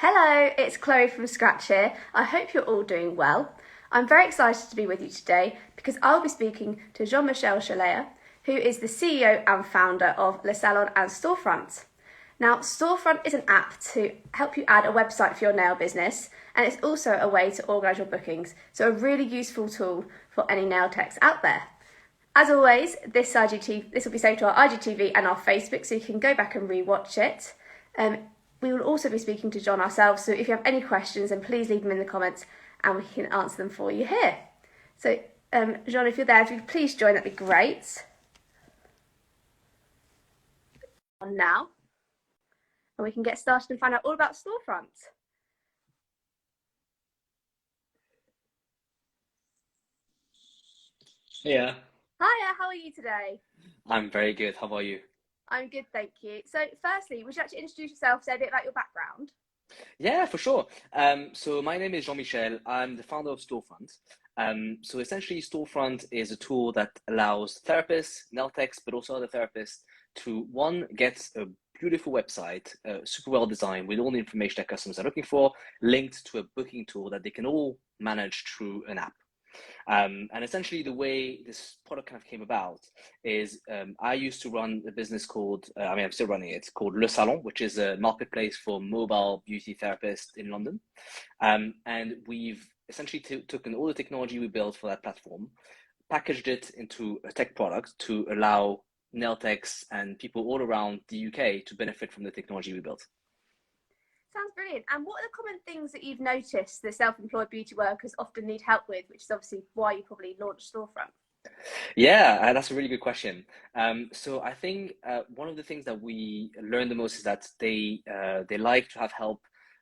Hello, it's Chloe from Scratch here. I hope you're all doing well. I'm very excited to be with you today because I'll be speaking to Jean-Michel Chalayer, who is the CEO and founder of Le Salon and Storefront. Now, Storefront is an app to help you add a website for your nail business, and it's also a way to organise your bookings, so a really useful tool for any nail techs out there. As always, this will be saved to our IGTV and our Facebook, so you can go back and re-watch it. We will also be speaking to John ourselves, so if you have any questions, then please leave them in the comments and we can answer them for you here. So, Jean, if you're there, if you could please join, that'd be great. On now, and we can get started and find out all about Storefront. Yeah, Hiya, how are you today? I'm very good. How about you? I'm good, thank you. So, firstly, would you like to introduce yourself, say a bit about your background? Yeah, for sure. So my name is Jean-Michel. I'm the founder of Storefront. So essentially, Storefront is a tool that allows therapists, nail techs, but also other therapists to one get a beautiful website, super well designed with all the information that customers are looking for, linked to a booking tool that they can all manage through an app. And essentially, the way this product kind of came about is I used to run a business called, I'm still running it, called Le Salon, which is a marketplace for mobile beauty therapists in London. And we've essentially taken all the technology we built for that platform, packaged it into a tech product to allow nail techs and people all around the UK to benefit from the technology we built. Sounds brilliant. And what are the common things that you've noticed that self-employed beauty workers often need help with, which is obviously why you probably launched Storefront? Yeah, that's a really good question. So I think one of the things that we learn the most is that they like to have help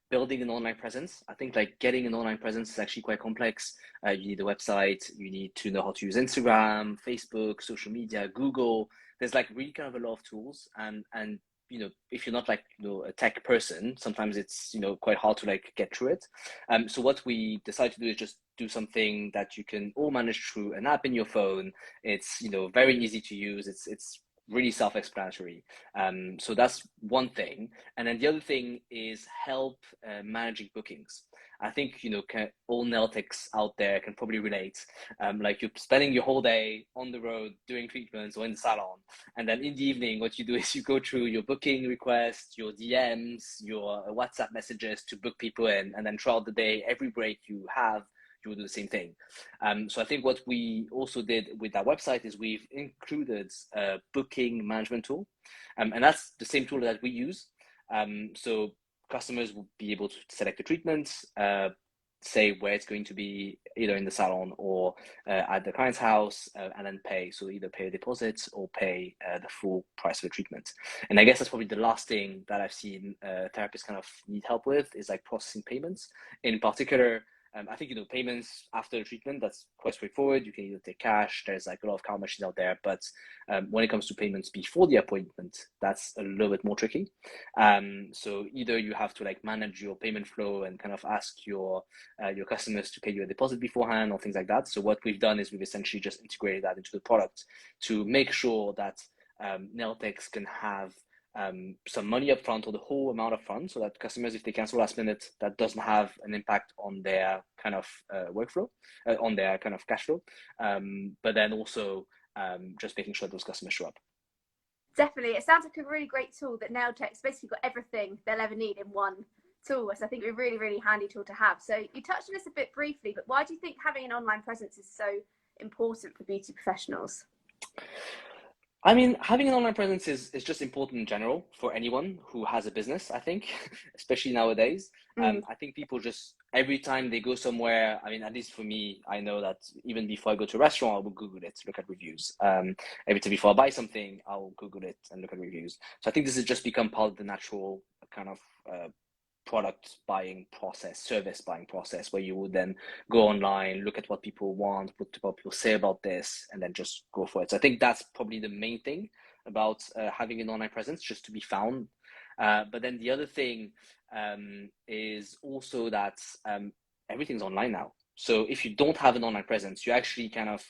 building an online presence. I think like getting an online presence is actually quite complex. You need a website, you need to know how to use Instagram, Facebook, social media, Google. There's like really kind of a lot of tools, and if you're not like a tech person, sometimes it's quite hard to like get through it. So what we decided to do is just do something that you can all manage through an app in your phone. It's very easy to use. It's really self-explanatory. So that's one thing. And then the other thing is help managing bookings. I think all nail techs out there can probably relate. Like you're spending your whole day on the road doing treatments or in the salon, and then in the evening, what you do is you go through your booking requests, your DMs, your WhatsApp messages to book people in, and then throughout the day, every break you have, you will do the same thing. So I think what we also did with that website is we've included a booking management tool, and that's the same tool that we use. So customers will be able to select the treatment, say where it's going to be, either in the salon or at the client's house, and then pay. So either pay a deposit or pay the full price of the treatment. And I guess that's probably the last thing that I've seen therapists kind of need help with is like processing payments. In particular, I think payments after the treatment, that's quite straightforward. You can either take cash. There's like a lot of card machines out there, but when it comes to payments before the appointment, that's a little bit more tricky. So either you have to like manage your payment flow and kind of ask your customers to pay you a deposit beforehand or things like that. So what we've done is we've essentially just integrated that into the product to make sure that nail techs can have some money up front or the whole amount up front, so that customers, if they cancel last minute, that doesn't have an impact on their kind of workflow, on their kind of cash flow. But then also just making sure those customers show up. Definitely. It sounds like a really great tool that nail techs basically got everything they'll ever need in one tool. So I think it's a really, really handy tool to have. So you touched on this a bit briefly, but why do you think having an online presence is so important for beauty professionals? I mean, having an online presence is just important in general for anyone who has a business, I think, especially nowadays. Mm. I think people just, every time they go somewhere, I mean, at least for me, I know that even before I go to a restaurant, I will Google it, look at reviews. Every time before I buy something, I'll Google it and look at reviews. So I think this has just become part of the natural kind of product buying process, service buying process, where you would then go online, look at what people want, what people say about this, and then just go for it. So I think that's probably the main thing about having an online presence, just to be found. But then the other thing is also that everything's online now. So if you don't have an online presence, you're actually kind of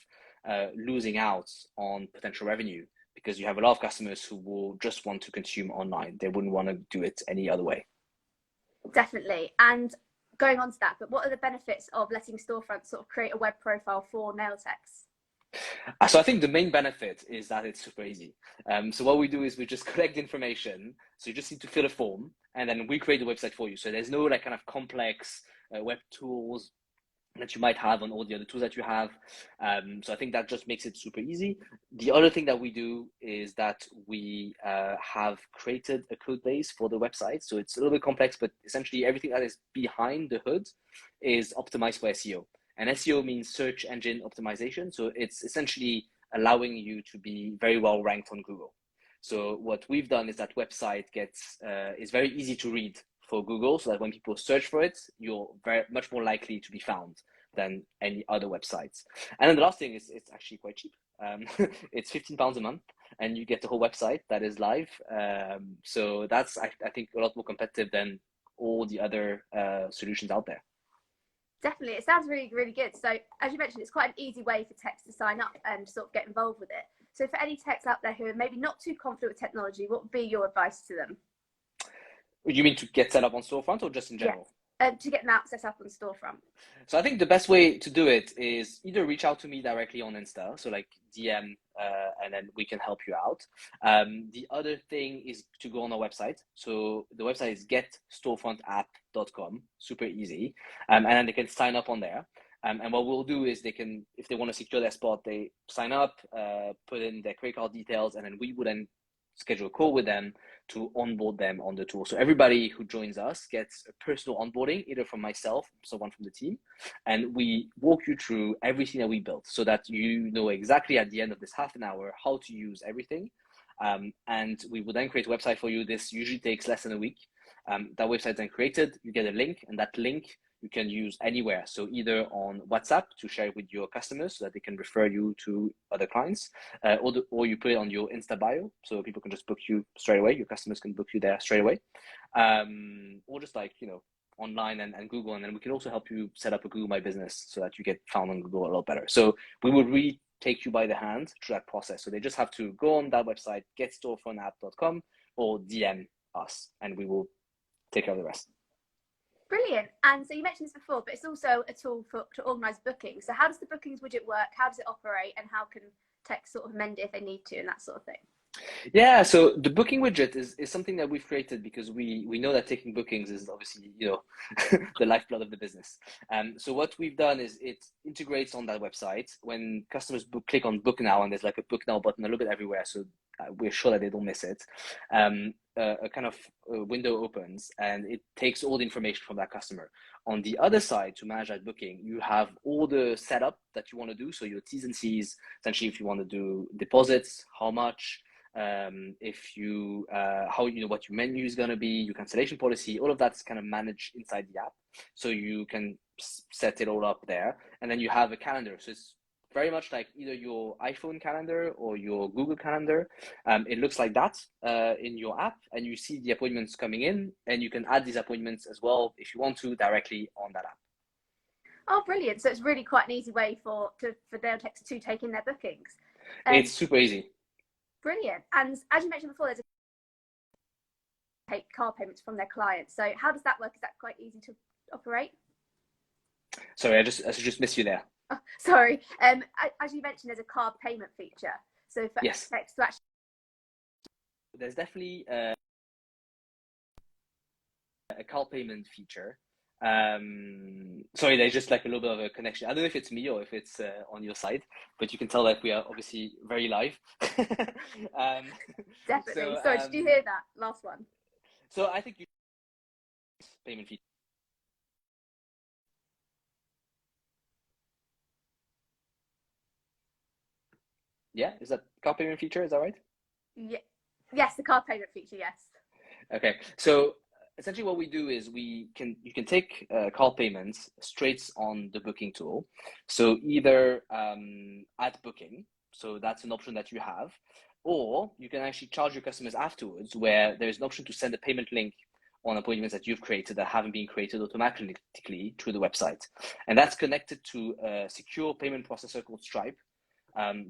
losing out on potential revenue, because you have a lot of customers who will just want to consume online. They wouldn't want to do it any other way. Definitely. And going on to that, but what are the benefits of letting Storefront sort of create a web profile for nail techs? So I think the main benefit is that it's super easy. So what we do is we just collect information. So you just need to fill a form, and then we create the website for you. So there's no like kind of complex web tools that you might have on all the other tools that you have. So I think that just makes it super easy. The other thing that we do is that we have created a code base for the website. So it's a little bit complex, but essentially everything that is behind the hood is optimized for SEO. And SEO means search engine optimization. So it's essentially allowing you to be very well ranked on Google. So what we've done is that website is very easy to read for Google, so that when people search for it, you're very much more likely to be found than any other websites. And then the last thing is it's actually quite cheap. It's £15 a month, and you get the whole website that is live. So that's I think a lot more competitive than all the other solutions out there. Definitely. It sounds really, really good. So as you mentioned, it's quite an easy way for techs to sign up and sort of get involved with it. So for any techs out there who are maybe not too confident with technology, what would be your advice to them? You mean to get set up on Storefront or just in Yes. general? To get them set up on Storefront. So I think the best way to do it is either reach out to me directly on Insta, so like DM, and then we can help you out. The other thing is to go on our website. So the website is getstorefrontapp.com, super easy, and then they can sign up on there. And what we'll do is they can, if they want to secure their spot, they sign up, put in their credit card details, and then we would then schedule a call with them to onboard them on the tool. So everybody who joins us gets a personal onboarding, either from myself, someone from the team, and we walk you through everything that we built so that you know exactly at the end of this half an hour how to use everything. And we will then create a website for you. This usually takes less than a week. That website then created, you get a link, and that link you can use anywhere. So either on WhatsApp to share with your customers so that they can refer you to other clients, or you put it on your Insta bio so people can just book you straight away. Your customers can book you there straight away, or just like online and Google, and then we can also help you set up a Google My Business so that you get found on Google a lot better. So we would really take you by the hand through that process. So they just have to go on that website, getstorefrontapp.com, or DM us, and we will take care of the rest. Brilliant. And so you mentioned this before, but it's also a tool to organise bookings. So how does the bookings widget work? How does it operate? And how can techs sort of amend it if they need to and that sort of thing? Yeah, so the booking widget is something that we've created because we know that taking bookings is obviously, the lifeblood of the business. So what we've done is it integrates on that website. When customers click on book now, and there's like a book now button a little bit everywhere, so we're sure that they don't miss it. A kind of window opens and it takes all the information from that customer. On the other side, to manage that booking, you have all the setup that you want to do. So your T's and C's, essentially, if you want to do deposits, how much, if you how what your menu is going to be, your cancellation policy, all of that's kind of managed inside the app, so you can set it all up there. And then you have a calendar, so it's very much like either your iPhone calendar or your Google calendar. It looks like that in your app, and you see the appointments coming in, and you can add these appointments as well if you want to directly on that app. Oh, brilliant. So it's really quite an easy way for nail techs to take in their bookings. It's super easy. Brilliant. And as you mentioned before, there's take card payments from their clients. So how does that work? Is that quite easy to operate? Sorry, I just missed you there. Oh, sorry. As you mentioned, there's a card payment feature. So for yes, techs to actually, there's definitely a card payment feature. Sorry, there's just like a little bit of a connection. I don't know if it's me or if it's on your side, but you can tell that we are obviously very live. Definitely. Sorry, did you hear that last one? So I think you payment feature. Yeah, is that card payment feature? Is that right? Yeah. Yes, the card payment feature. Yes. Okay, so essentially what we do is you can take card payments straight on the booking tool. So either at booking, so that's an option that you have, or you can actually charge your customers afterwards, where there's an option to send a payment link on appointments that you've created that haven't been created automatically through the website. And that's connected to a secure payment processor called Stripe.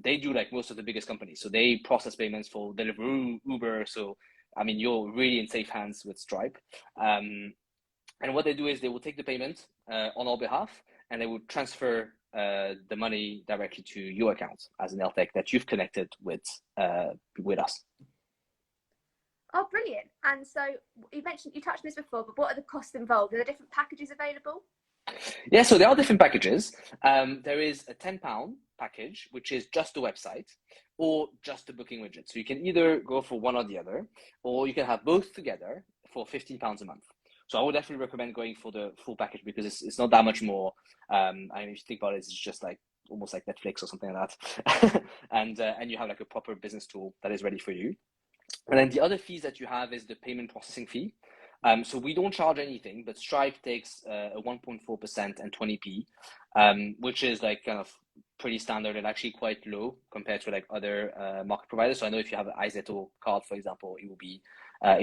They do like most of the biggest companies. So they process payments for Deliveroo, Uber. So, I mean, you're really in safe hands with Stripe. And what they do is they will take the payment on our behalf, and they will transfer the money directly to your account as an LTech that you've connected with us. Oh, brilliant. And so you touched on this before, but what are the costs involved? Are there different packages available? Yeah, so there are different packages. There is a £10 package, which is just the website or just the booking widget. So you can either go for one or the other, or you can have both together for £15 a month. So I would definitely recommend going for the full package because it's not that much more. I mean, if you think about it, it's just like almost like Netflix or something like that. And you have like a proper business tool that is ready for you. And then the other fees that you have is the payment processing fee. So we don't charge anything, but Stripe takes a 1.4% and 20p, which is like kind of pretty standard and actually quite low compared to like other market providers. So I know if you have an Izetto card, for example, it will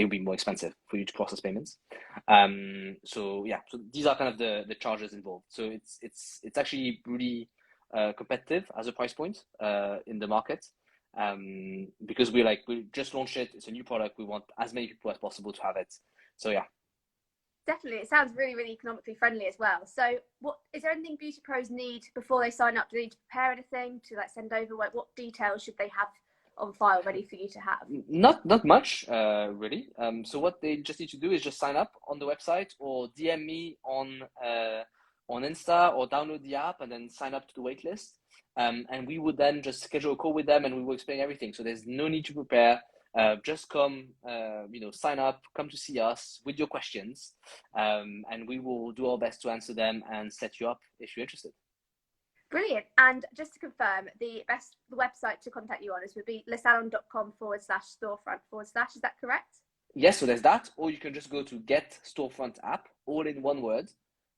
be more expensive for you to process payments. So yeah, so these are kind of the charges involved. So it's actually really competitive as a price point in the market. Because we just launched it. It's a new product. We want as many people as possible to have it. So yeah. Definitely. It sounds really, really economically friendly as well. So is there anything beauty pros need before they sign up? Do they need to prepare anything to like send over? Like, what details should they have on file ready for you to have? Not much, really. So what they just need to do is just sign up on the website or DM me on Insta or download the app and then sign up to the waitlist. And we would then just schedule a call with them and we will explain everything. So there's no need to prepare. Just come, sign up, come to see us with your questions, and we will do our best to answer them and set you up if you're interested. Brilliant. And just to confirm, the website to contact you on would be lesalon.com/storefront/. Is that correct? Yes, so there's that, or you can just go to Get Storefront App, all in one word,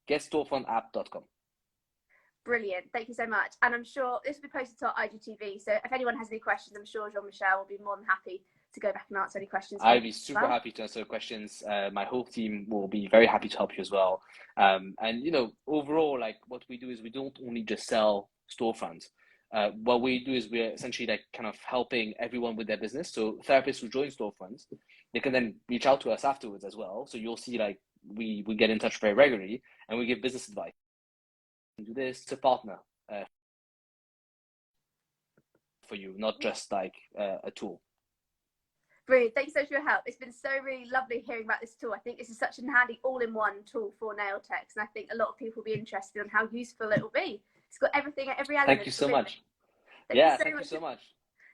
getstorefrontapp.com. Brilliant. Thank you so much. And I'm sure this will be posted to our IGTV. So if anyone has any questions, I'm sure Jean-Michel will be more than happy to go back and answer any questions. I'd be super happy to answer questions. My whole team will be very happy to help you as well. And overall, like what we do is we don't only just sell Storefront. What we do is we're essentially like kind of helping everyone with their business. So therapists who join Storefront, they can then reach out to us afterwards as well. So you'll see like we get in touch very regularly and we give business advice. Do this to partner for you, not just like a tool. Brilliant. Thanks so much for your help. It's been so really lovely hearing about this tool. I think this is such a handy all-in-one tool for nail techs, and I think a lot of people will be interested in how useful it will be. It's got everything, every element. Thank you so much. Thank you so much.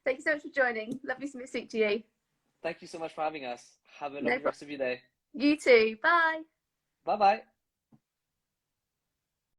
Thank you so much for joining. Lovely to speak to you. Thank you so much for having us. Have a lovely rest of your day. You too. Bye. Bye-bye.